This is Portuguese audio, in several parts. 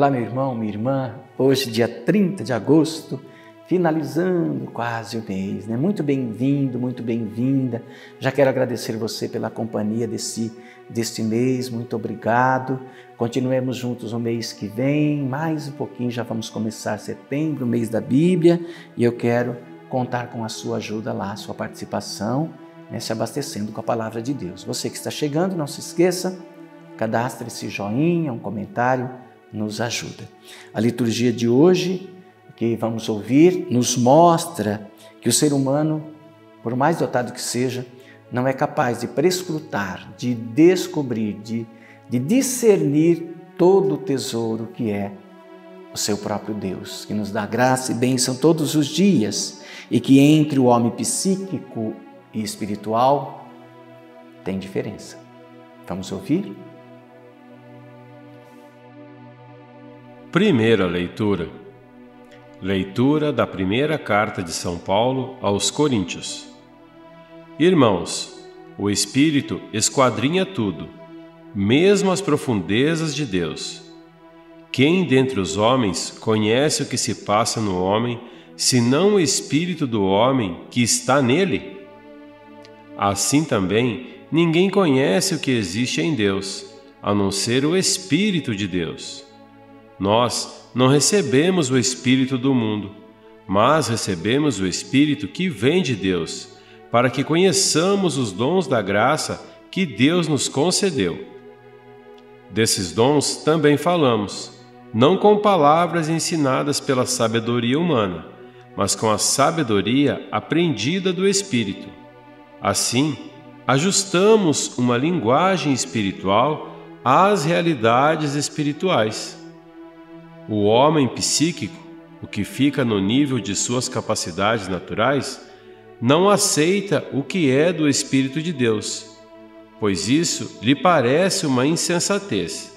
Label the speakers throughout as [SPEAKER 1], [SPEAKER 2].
[SPEAKER 1] Olá, meu irmão, minha irmã. Hoje, dia 30 de agosto, finalizando quase o mês, né? Muito bem-vindo, muito bem-vinda. Já quero agradecer você pela companhia deste mês. Muito obrigado. Continuemos juntos no mês que vem. Mais um pouquinho, já vamos começar setembro, mês da Bíblia. E eu quero contar com a sua ajuda lá, a sua participação, né? Se abastecendo com a palavra de Deus. Você que está chegando, não se esqueça, cadastre esse joinha, um comentário, nos ajuda. A liturgia de hoje, que vamos ouvir, nos mostra que o ser humano, por mais dotado que seja, não é capaz de prescrutar, de descobrir, de discernir todo o tesouro que é o seu próprio Deus, que nos dá graça e bênção todos os dias e que entre o homem psíquico e espiritual tem diferença. Vamos ouvir?
[SPEAKER 2] Primeira leitura. Leitura da primeira carta de São Paulo aos Coríntios. Irmãos, o Espírito esquadrinha tudo, mesmo as profundezas de Deus. Quem dentre os homens conhece o que se passa no homem, senão o Espírito do homem que está nele? Assim também, ninguém conhece o que existe em Deus, a não ser o Espírito de Deus. Nós não recebemos o Espírito do mundo, mas recebemos o Espírito que vem de Deus, para que conheçamos os dons da graça que Deus nos concedeu. Desses dons também falamos, não com palavras ensinadas pela sabedoria humana, mas com a sabedoria aprendida do Espírito. Assim, ajustamos uma linguagem espiritual às realidades espirituais. O homem psíquico, o que fica no nível de suas capacidades naturais, não aceita o que é do Espírito de Deus, pois isso lhe parece uma insensatez.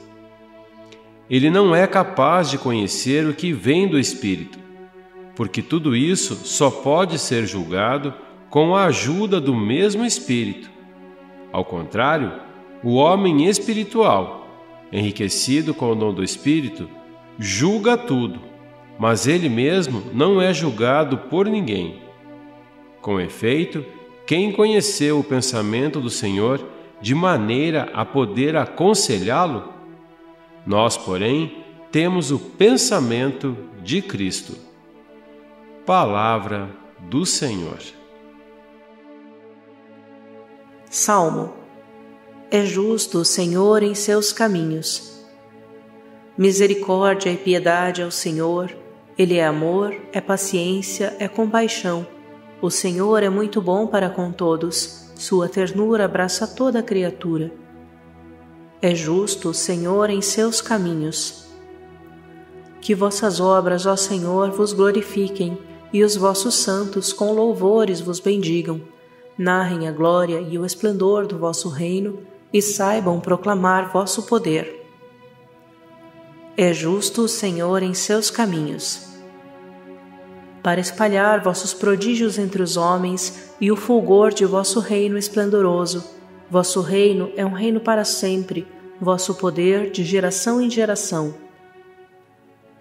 [SPEAKER 2] Ele não é capaz de conhecer o que vem do Espírito, porque tudo isso só pode ser julgado com a ajuda do mesmo Espírito. Ao contrário, o homem espiritual, enriquecido com o dom do Espírito, julga tudo, mas ele mesmo não é julgado por ninguém. Com efeito, quem conheceu o pensamento do Senhor de maneira a poder aconselhá-lo? Nós, porém, temos o pensamento de Cristo. Palavra do Senhor.
[SPEAKER 3] Salmo. É justo o Senhor em seus caminhos. Misericórdia e piedade ao Senhor, Ele é amor, é paciência, é compaixão. O Senhor é muito bom para com todos, sua ternura abraça toda a criatura. É justo o Senhor em seus caminhos. Que vossas obras, ó Senhor, vos glorifiquem, e os vossos santos com louvores vos bendigam. Narrem a glória e o esplendor do vosso reino, e saibam proclamar vosso poder. É justo o Senhor em seus caminhos. Para espalhar vossos prodígios entre os homens e o fulgor de vosso reino esplendoroso. Vosso reino é um reino para sempre, vosso poder de geração em geração.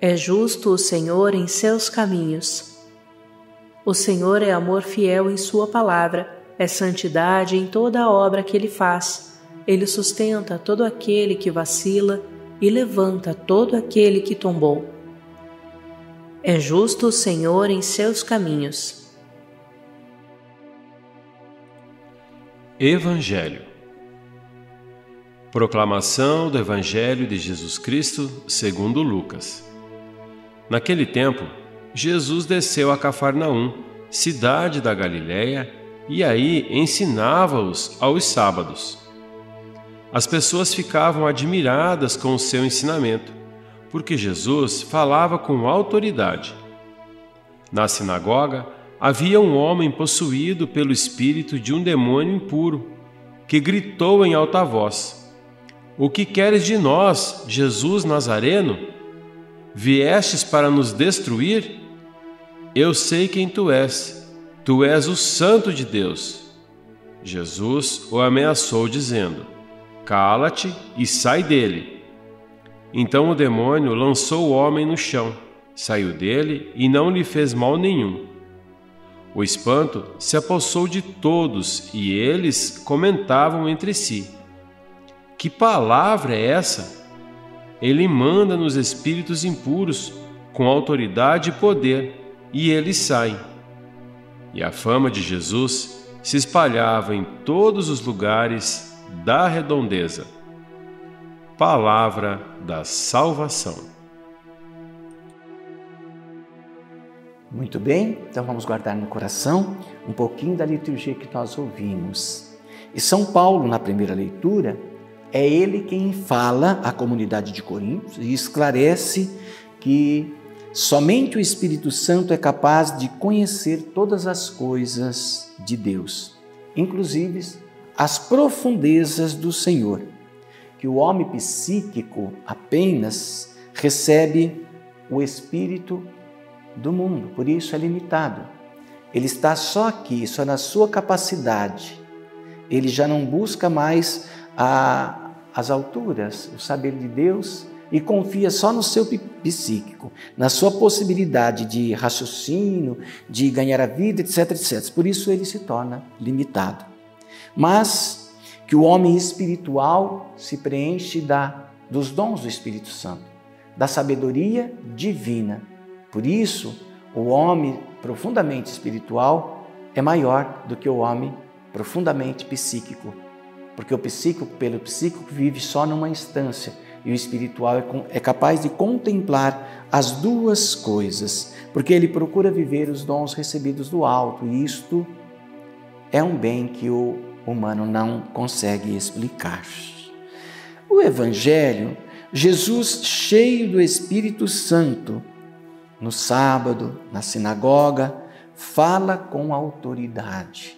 [SPEAKER 3] É justo o Senhor em seus caminhos. O Senhor é amor fiel em sua palavra, é santidade em toda a obra que Ele faz. Ele sustenta todo aquele que vacila e levanta todo aquele que tombou. É justo o Senhor em seus caminhos.
[SPEAKER 2] Evangelho. Proclamação do Evangelho de Jesus Cristo segundo Lucas. Naquele tempo, Jesus desceu a Cafarnaum, cidade da Galiléia, e aí ensinava-os aos sábados. As pessoas ficavam admiradas com o seu ensinamento, porque Jesus falava com autoridade. Na sinagoga, havia um homem possuído pelo espírito de um demônio impuro, que gritou em alta voz: O que queres de nós, Jesus Nazareno? Viestes para nos destruir? Eu sei quem tu és o Santo de Deus. Jesus o ameaçou, dizendo: Cala-te e sai dele. Então o demônio lançou o homem no chão, saiu dele e não lhe fez mal nenhum. O espanto se apossou de todos e eles comentavam entre si: que palavra é essa? Ele manda nos espíritos impuros com autoridade e poder, e eles saem. E a fama de Jesus se espalhava em todos os lugares da redondeza. Palavra da salvação.
[SPEAKER 1] Muito bem, então vamos guardar no coração um pouquinho da liturgia que nós ouvimos. E São Paulo, na primeira leitura, é ele quem fala à comunidade de Corinto e esclarece que somente o Espírito Santo é capaz de conhecer todas as coisas de Deus, inclusive as profundezas do Senhor, que o homem psíquico apenas recebe o Espírito do mundo, por isso é limitado. Ele está só aqui, só na sua capacidade. Ele já não busca mais as alturas, o saber de Deus, e confia só no seu psíquico, na sua possibilidade de raciocínio, de ganhar a vida, etc, etc. Por isso ele se torna limitado. Mas que o homem espiritual se preenche dos dons do Espírito Santo, da sabedoria divina. Por isso, o homem profundamente espiritual é maior do que o homem profundamente psíquico, porque o psíquico, pelo psíquico, vive só numa instância, e o espiritual é capaz de contemplar as duas coisas, porque ele procura viver os dons recebidos do alto, e isto é um bem que o humano não consegue explicar. O Evangelho, Jesus cheio do Espírito Santo, no sábado, na sinagoga, fala com autoridade.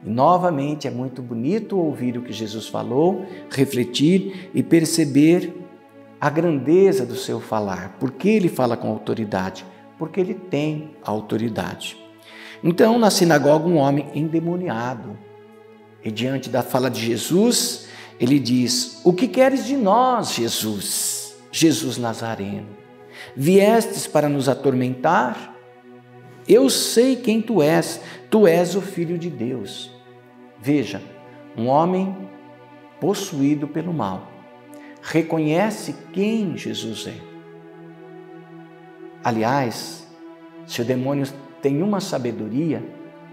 [SPEAKER 1] E novamente é muito bonito ouvir o que Jesus falou, refletir e perceber a grandeza do seu falar. Por que ele fala com autoridade? Porque ele tem autoridade. Então, na sinagoga, um homem endemoniado, e diante da fala de Jesus, ele diz: o que queres de nós, Jesus? Jesus Nazareno, viestes para nos atormentar? Eu sei quem tu és o Filho de Deus. Veja, um homem possuído pelo mal reconhece quem Jesus é. Aliás, se o demônio tem uma sabedoria,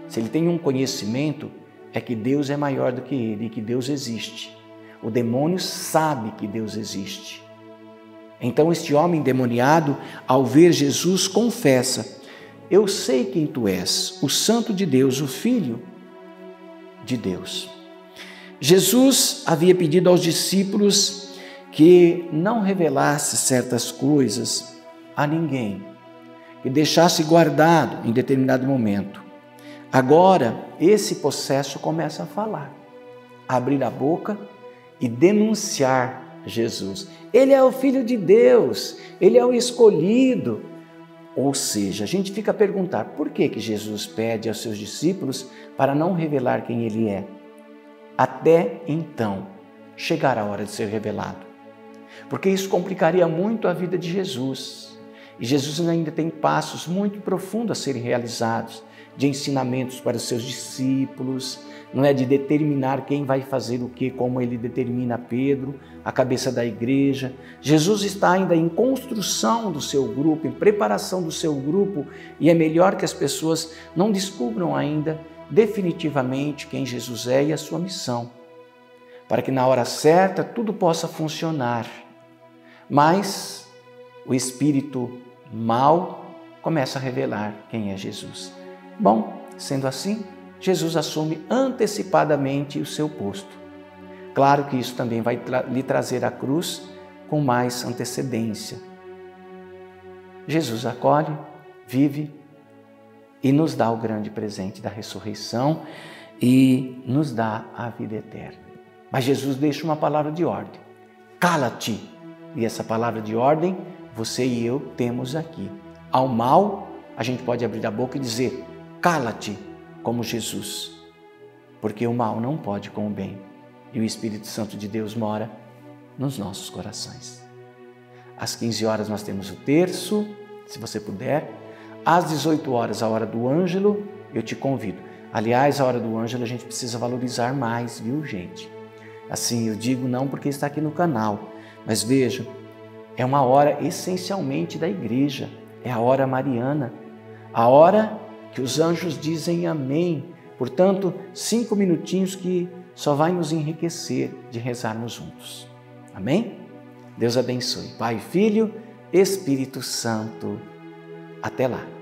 [SPEAKER 1] se ele tem um conhecimento, é que Deus é maior do que ele e que Deus existe. O demônio sabe que Deus existe. Então este homem endemoniado, ao ver Jesus, confessa: eu sei quem tu és, o Santo de Deus, o Filho de Deus. Jesus havia pedido aos discípulos que não revelasse certas coisas a ninguém, que deixasse guardado em determinado momento. Agora, esse processo começa a falar, a abrir a boca e denunciar Jesus. Ele é o Filho de Deus, ele é o escolhido. Ou seja, a gente fica a perguntar, por que Jesus pede aos seus discípulos para não revelar quem ele é? Até então, chegar a hora de ser revelado. Porque isso complicaria muito a vida de Jesus. E Jesus ainda tem passos muito profundos a serem realizados, de ensinamentos para os seus discípulos, não é de determinar quem vai fazer o que, como ele determina Pedro, a cabeça da igreja. Jesus está ainda em construção do seu grupo, em preparação do seu grupo, e é melhor que as pessoas não descubram ainda definitivamente quem Jesus é e a sua missão, para que na hora certa tudo possa funcionar. Mas o espírito mau começa a revelar quem é Jesus. Bom, sendo assim, Jesus assume antecipadamente o seu posto. Claro que isso também vai lhe trazer a cruz com mais antecedência. Jesus acolhe, vive e nos dá o grande presente da ressurreição e nos dá a vida eterna. Mas Jesus deixa uma palavra de ordem: cala-te! E essa palavra de ordem, você e eu temos aqui. Ao mal, a gente pode abrir a boca e dizer: cala-te, como Jesus, porque o mal não pode com o bem, e o Espírito Santo de Deus mora nos nossos corações. às 15 horas nós temos o terço, se você puder. Às 18 horas, a hora do Ângelo, eu te convido. Aliás, a hora do Ângelo a gente precisa valorizar mais, viu, gente? Assim, eu digo não porque está aqui no canal, mas vejam, é uma hora essencialmente da igreja, é a hora mariana, a hora que os anjos dizem amém. Portanto, 5 minutinhos que só vai nos enriquecer de rezarmos juntos. Amém? Deus abençoe. Pai, Filho, Espírito Santo. Até lá.